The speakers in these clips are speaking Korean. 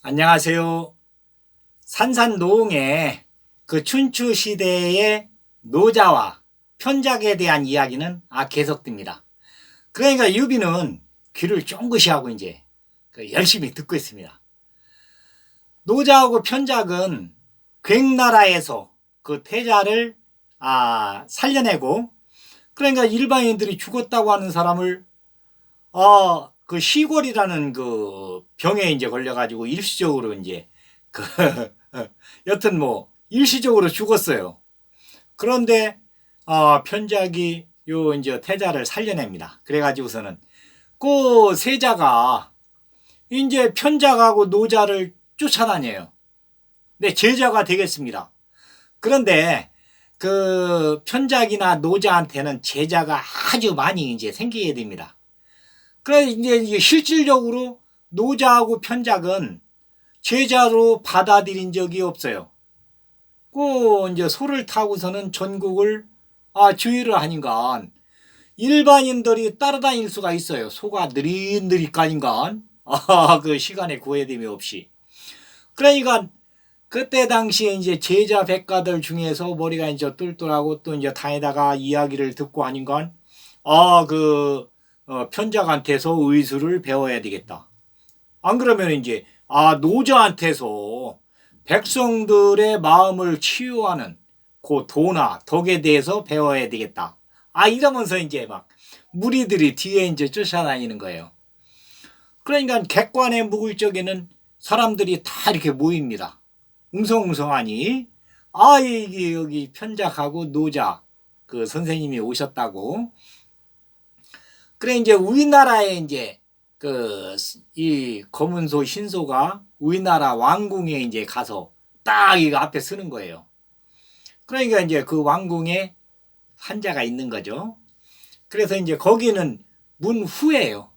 안녕하세요. 산산노응의 그 춘추 시대의 노자와 편작에 대한 이야기는 계속됩니다. 그러니까 유비는 귀를 쫑긋이 하고 이제 열심히 듣고 있습니다. 노자하고 편작은 괭나라에서 그 태자를 살려내고, 그러니까 일반인들이 죽었다고 하는 사람을 그 시골이라는 그 병에 이제 걸려가지고 일시적으로 이제 그 여튼 뭐 일시적으로 죽었어요. 그런데 편작이 요 이제 태자를 살려냅니다. 그래가지고서는 그 세자가 이제 편작하고 노자를 쫓아다녀요. 네, 제자가 되겠습니다. 그런데 그 편작이나 노자한테는 제자가 아주 많이 이제 생기게 됩니다. 그래 이제 실질적으로 노자하고 편작은 제자로 받아들인 적이 없어요. 그 이제 소를 타고서는 전국을 주의를 하니까 일반인들이 따라다닐 수가 있어요. 소가 느릿느릿 가니까 그 시간에 구애됨이 없이. 그러니까 그때 당시에 이제 제자 백가들 중에서 머리가 이제 똘똘하고 또 이제 다니다가 이야기를 듣고 하니까 편작한테서 의술을 배워야 되겠다. 안 그러면 이제 노자한테서 백성들의 마음을 치유하는 그 도나 덕에 대해서 배워야 되겠다. 이러면서 이제 막 무리들이 뒤에 이제 쫓아다니는 거예요. 그러니까 객관에 묵을 적에는 사람들이 다 이렇게 모입니다. 웅성웅성하니 이게 여기 편작하고 노자 그 선생님이 오셨다고. 그래 이제 우리나라에 이제 이 검은소 신소가 우리나라 왕궁에 이제 가서 딱 이거 앞에 서는 거예요. 그러니까 이제 그 왕궁에 환자가 있는 거죠. 그래서 이제 거기는 문 후예요.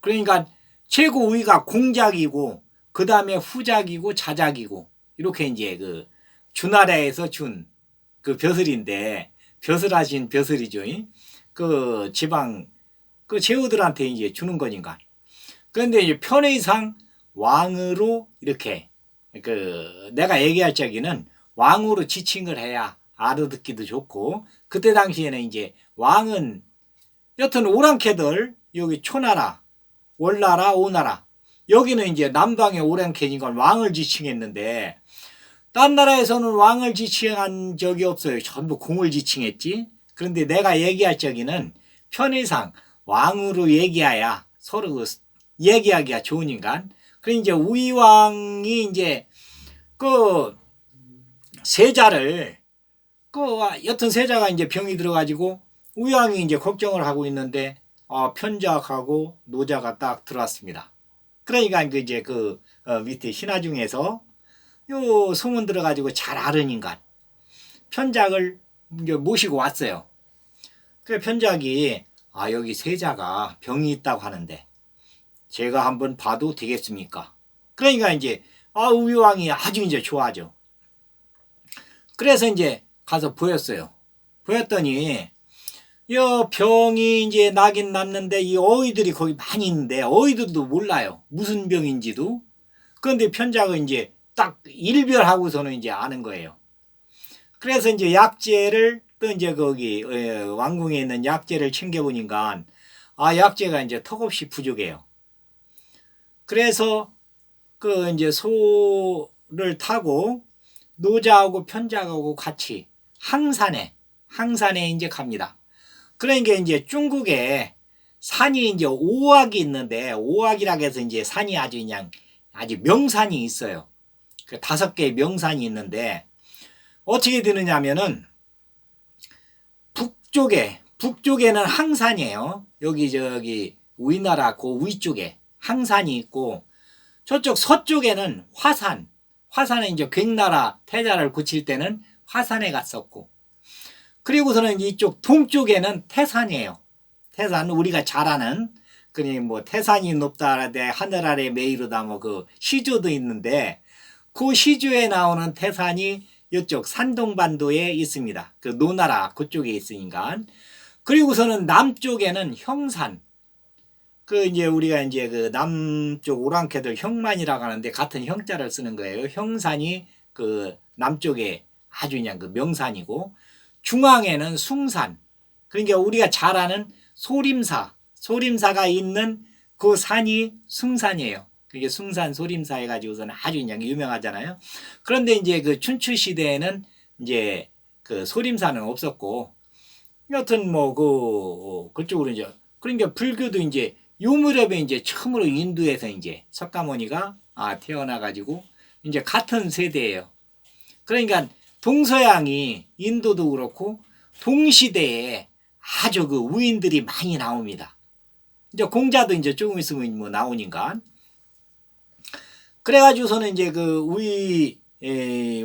그러니까 최고 우위가 공작이고 그 다음에 후작이고 자작이고 이렇게 이제 그 주나라에서 준 그 벼슬인데 벼슬하신 벼슬이죠. 그 지방 그 제후들한테 이제 주는 거니까. 그런데 이제 편의상 왕으로 이렇게 내가 얘기할 적에는 왕으로 지칭을 해야 알아듣기도 좋고, 그때 당시에는 이제 왕은 여튼 오랑캐들 여기 초나라, 월나라, 오나라 여기는 이제 남방의 오랑캐니까 왕을 지칭했는데 딴 나라에서는 왕을 지칭한 적이 없어요. 전부 공을 지칭했지. 그런데 내가 얘기할 적에는 편의상 왕으로 얘기해야 서로 얘기하기가 좋으니까. 그래 이제 우이왕이 이제 그 세자를 여튼 세자가 이제 병이 들어가지고 우이왕이 이제 걱정을 하고 있는데 편작하고 노자가 딱 들어왔습니다. 그러니까 이제 밑에 신화 중에서 요 소문 들어가지고 잘 아르니까 편작을 이제 모시고 왔어요. 그래 편작이 여기 세자가 병이 있다고 하는데 제가 한번 봐도 되겠습니까? 그러니까 이제 우유왕이 아주 이제 좋아하죠. 그래서 이제 가서 보였어요. 보였더니 이 병이 이제 나긴 났는데 이 어이들이 거기 많이 있는데 어이들도 몰라요. 무슨 병인지도. 그런데 편작은 이제 딱 일별하고서는 이제 아는 거예요. 그래서 이제 약재를 또 이제 거기 왕궁에 있는 약재를 챙겨보니까 약재가 이제 턱없이 부족해요. 그래서 이제 소를 타고 노자하고 편작하고 같이 항산에 이제 갑니다. 그러니까 이제 중국에 산이 이제 오악이 있는데 오악이라고 해서 이제 산이 아주 명산이 있어요. 그 5개의 명산이 있는데 어떻게 되느냐 하면은 북쪽에는 항산이에요. 여기 우리나라 그 위쪽에 항산이 있고 저쪽 서쪽에는 화산은 이제 괭나라 태자를 고칠 때는 화산에 갔었고, 그리고서는 이쪽 동쪽에는 태산이에요. 태산 우리가 잘 아는 뭐 태산이 높다 하늘 아래 메이르다 뭐 그 시조도 있는데 그 시조에 나오는 태산이 이쪽 산동반도에 있습니다. 그 노나라 그쪽에 있으니까. 그리고서는 남쪽에는 형산, 그 이제 우리가 이제 그 남쪽 오랑캐들 형만이라고 하는데 같은 형자를 쓰는 거예요. 형산이 그 남쪽에 아주 그냥 그 명산이고 중앙에는 숭산. 그러니까 우리가 잘 아는 소림사가 있는 그 산이 숭산이에요. 그게 숭산 소림사 해가지고서는 아주 그냥 유명하잖아요. 그런데 이제 그 춘추 시대에는 이제 그 소림사는 없었고 여튼 뭐 그쪽으로 이제 그러니까 불교도 이제 요 무렵에 이제 처음으로 인도에서 이제 석가모니가 태어나가지고 이제 같은 세대예요. 그러니까 동서양이 인도도 그렇고 동시대에 아주 그 우인들이 많이 나옵니다. 이제 공자도 이제 조금 있으면 뭐 나오니까. 그래가지고서는 이제 그 우이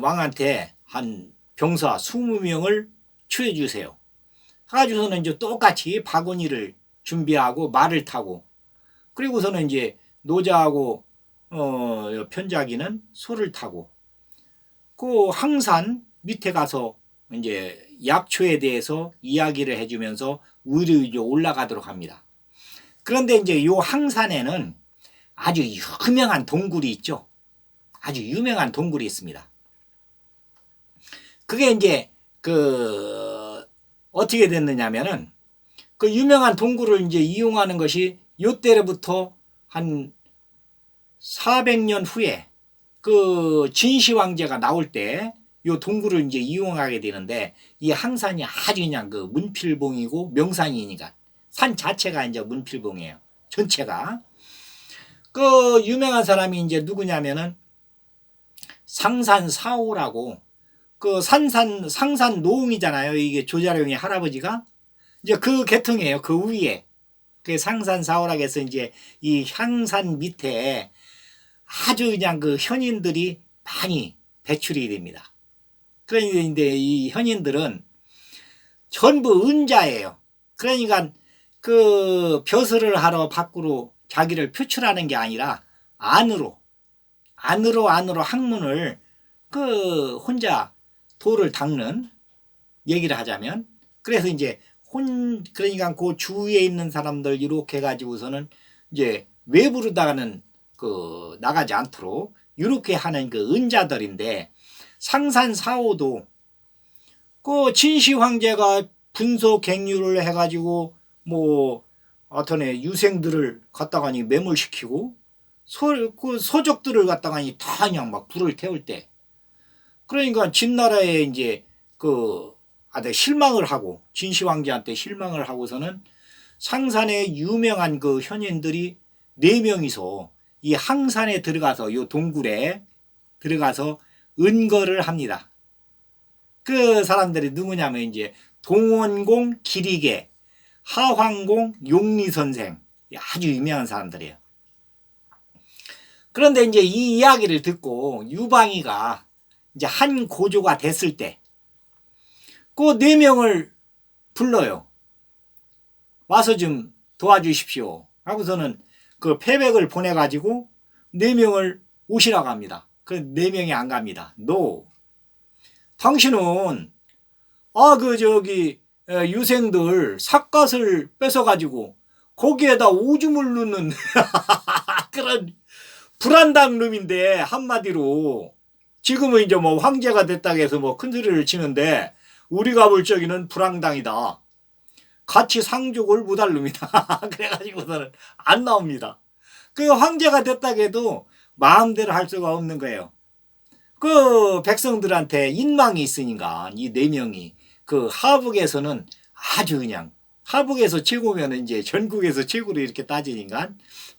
왕한테 한 병사 20명을 추해주세요. 해가지고서는 이제 똑같이 바구니를 준비하고 말을 타고 그리고서는 이제 노자하고 편자기는 소를 타고 그 항산 밑에 가서 이제 약초에 대해서 이야기를 해주면서 위로 올라가도록 합니다. 그런데 이제 요 항산에는 아주 유명한 동굴이 있죠. 아주 유명한 동굴이 있습니다. 그게 이제 어떻게 됐느냐면은 그 유명한 동굴을 이제 이용하는 것이 요때로부터 한 400년 후에 그 진시 황제가 나올 때 요 동굴을 이제 이용하게 되는데 이 항산이 아주 그냥 그 문필봉이고 명산이니까 산 자체가 이제 문필봉이에요. 전체가. 그 유명한 사람이 이제 누구냐면은 상산사오라고 그 상산 노웅이잖아요. 이게 조자룡의 할아버지가 이제 그 계통이에요. 그 위에 그 상산사오라고 해서 이제 이 향산 밑에 아주 그냥 그 현인들이 많이 배출이 됩니다. 그런데 이 현인들은 전부 은자예요. 그러니까 그 벼슬을 하러 밖으로 자기를 표출하는 게 아니라 안으로 학문을 그 혼자 도를 닦는 얘기를 하자면 그래서 이제 그러니까 그 주위에 있는 사람들 이렇게 해가지고서는 이제 외부로다가는 그 나가지 않도록 이렇게 하는 그 은자들인데 상산사오도 그 진시 황제가 분소갱유를 해가지고 뭐 하여튼에 유생들을 갖다가니 매몰시키고 그 소족들을 갖다가니 다 그냥 막 불을 태울 때 그러니까 진나라에 이제 실망을 하고 진시 황제한테 실망을 하고서는 상산에 유명한 그 현인들이 4명이서 이 항산에 들어가서 요 동굴에 들어가서 은거를 합니다. 그 사람들이 누구냐면 이제 동원공 기리계, 하황공 용리선생 아주 유명한 사람들이에요. 그런데 이제 이 이야기를 듣고 유방이가 이제 한 고조가 됐을 때 그 4명을 불러요. 와서 좀 도와주십시오. 하고서는 그 패백을 보내가지고 4명을 오시라고 합니다. 그 4명이 안 갑니다. No. 당신은 유생들 삿갓을 뺏어가지고 거기에다 오줌을 넣는 그런 불안당 놈인데 한마디로 지금은 이제 뭐 황제가 됐다고 해서 뭐 큰소리를 치는데 우리가 볼 적에는 불황당이다. 같이 상족을 못할 놈이다. 그래가지고서는 안 나옵니다. 그 황제가 됐다고 해도 마음대로 할 수가 없는 거예요. 그 백성들한테 인망이 있으니까 이 4명이 그 하북에서는 아주 그냥 하북에서 최고면 이제 전국에서 최고로 이렇게 따지니까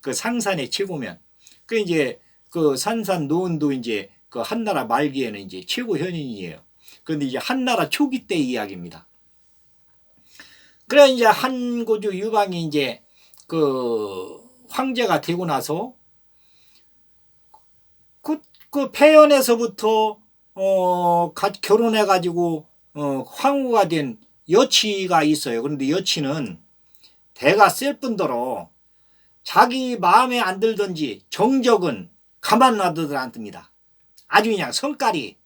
그 상산의 최고면 그 이제 그 산산 노은도 이제 그 한나라 말기에는 이제 최고 현인이에요. 그런데 이제 한나라 초기 때 이야기입니다. 그래 이제 한고조 유방이 이제 그 황제가 되고 나서 그 폐연에서부터 결혼해 가지고 황후가 된 여치가 있어요. 그런데 여치는 대가 쓸 뿐더러 자기 마음에 안 들던지 정적은 가만 놔두들 않습니다. 아주 그냥 성깔이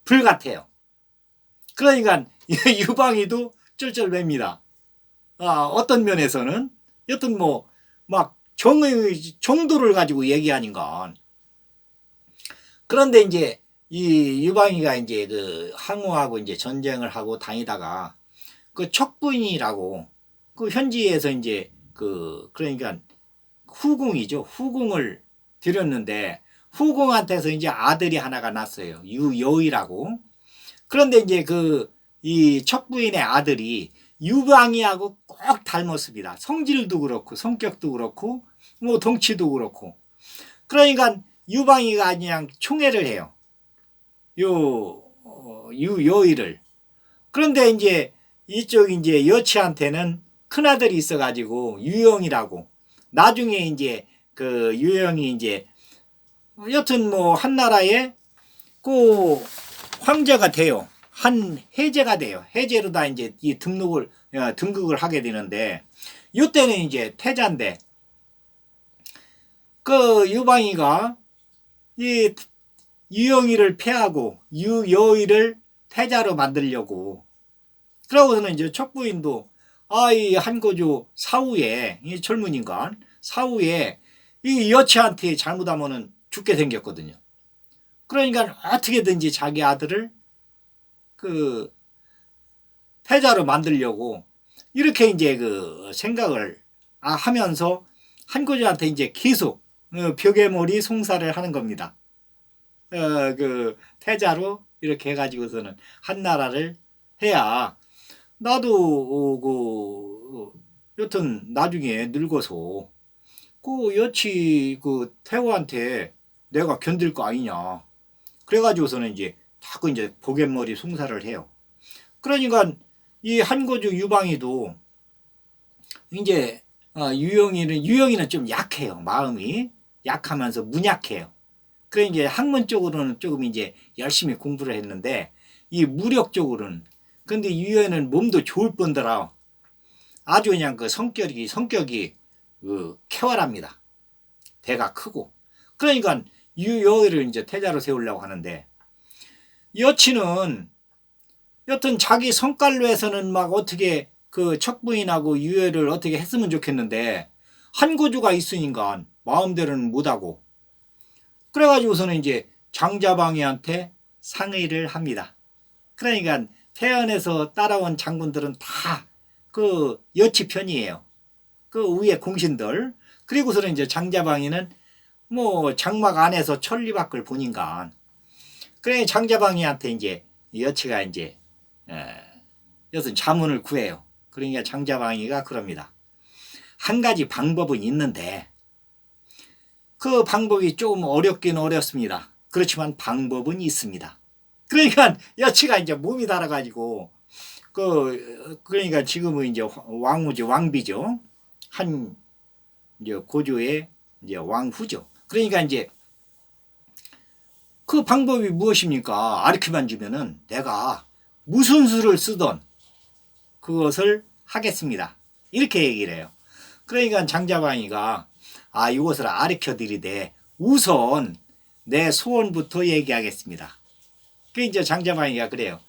불같아요. 그러니까 유방이도 쩔쩔맵니다. 어떤 면에서는 여튼 뭐 막 정도를 가지고 얘기하니까. 그런데 이제 이 유방이가 이제 그 항우하고 이제 전쟁을 하고 다니다가 그 척부인이라고 그 현지에서 이제 그러니까 후궁이죠. 후궁을 들였는데 후궁한테서 이제 아들이 하나가 났어요. 유여이라고. 그런데 이제 이 척부인의 아들이 유방이하고 꼭 닮았습니다. 성질도 그렇고 성격도 그렇고 뭐 덩치도 그렇고. 그러니까 유방이가 그냥 총애를 해요. 유여이를. 그런데 이제 이쪽 이제 여치한테는 큰아들이 있어가지고 유영이라고. 나중에 이제 그 유영이 이제 여튼 뭐 한나라에 그 황제가 돼요. 한 해제가 돼요. 해제로다 이제 이 등극을 하게 되는데 이때는 이제 태자인데 그 유방이가 이 유영이를 패하고 유여이를 태자로 만들려고 그러고서는 이제 척부인도 이 한고조 사후에 이 젊은 인간 사후에 이 여치한테 잘못하면은 죽게 생겼거든요. 그러니까 어떻게든지 자기 아들을 그 태자로 만들려고 이렇게 이제 그 생각을 하면서 한고조한테 이제 계속 벽에머리 송사를 하는 겁니다. 그 태자로 이렇게 해가지고서는 한나라를 해야 나도 여튼 나중에 늙어서 그 여치 그 태호한테 내가 견딜 거 아니냐. 그래가지고서는 이제 자꾸 이제 보갯머리 송사를 해요. 그러니까 이 한고조 유방이도 이제 유영이는 좀 약해요. 마음이 약하면서 문약해요. 그래 이제 학문 쪽으로는 조금 이제 열심히 공부를 했는데 이 무력 쪽으로는 근데 유영이는 몸도 좋을 뿐더러 아주 그냥 그 성격이 쾌활합니다. 배가 크고 그러니까 유여이를 이제 태자로 세우려고 하는데 여치는 여튼 자기 성깔로 해서는 막 어떻게 그 척부인하고 유여이를 어떻게 했으면 좋겠는데 한고조가 있으니까 마음대로는 못하고 그래가지고서는 이제 장자방이한테 상의를 합니다. 그러니까 태안에서 따라온 장군들은 다 그 여치 편이에요. 그 위에 공신들. 그리고서는 이제 장자방이는 뭐 장막 안에서 천리 밖을 보니까 그래 장자방이한테 이제 여치가 이제 여튼 자문을 구해요. 그러니까 장자방이가 그럽니다. 한 가지 방법은 있는데 그 방법이 조금 어렵긴 어렵습니다. 그렇지만 방법은 있습니다. 그러니까 여치가 이제 몸이 달아가지고 그러니까 지금은 이제 왕비죠. 한 이제 고조의 이제 왕후죠. 그러니까 이제 그 방법이 무엇입니까? 아르키만 주면은 내가 무슨 수를 쓰던 그것을 하겠습니다. 이렇게 얘기를 해요. 그러니까 장자방이가 이것을 아르켜 드리되 우선 내 소원부터 얘기하겠습니다. 그 이제 장자방이가 그래요.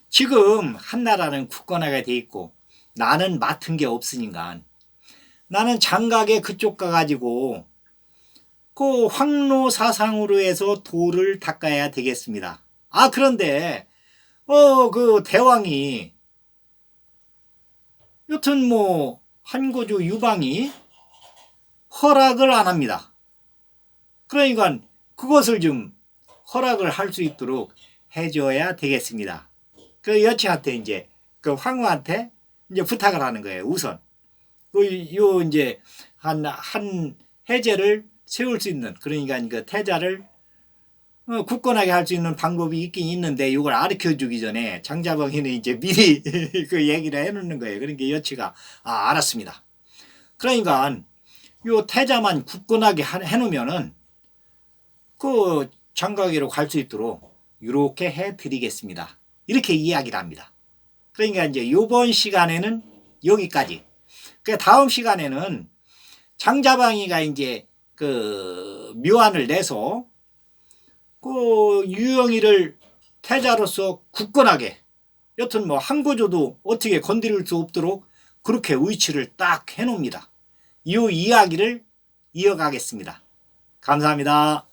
지금 한나라는 굳건하게 돼 있고 나는 맡은 게 없으니까 나는 장각에 그쪽 가가지고 그 황로 사상으로 해서 도를 닦아야 되겠습니다. 그런데 그 대왕이 여튼 뭐 한고조 유방이 허락을 안 합니다. 그러니까 그것을 좀 허락을 할 수 있도록 해줘야 되겠습니다. 그 여치한테 이제 그 황후한테 이제 부탁을 하는 거예요. 우선 요 이제 한 해제를 세울 수 있는 그러니까 그 태자를 굳건하게 할 수 있는 방법이 있긴 있는데 이걸 가르쳐 주기 전에 장자방이는 이제 미리 그 얘기를 해놓는 거예요. 그러니까 여치가 알았습니다. 그러니까 요 태자만 굳건하게 해놓으면은 그 장가기로 갈 수 있도록 이렇게 해드리겠습니다. 이렇게 이야기를 합니다. 그러니까 이제 요번 시간에는 여기까지. 그 다음 시간에는 장자방이가 이제 그 묘안을 내서 그 유영이를 태자로서 굳건하게 여튼 뭐 한고조도 어떻게 건드릴 수 없도록 그렇게 위치를 딱 해놓습니다. 이 이야기를 이어가겠습니다. 감사합니다.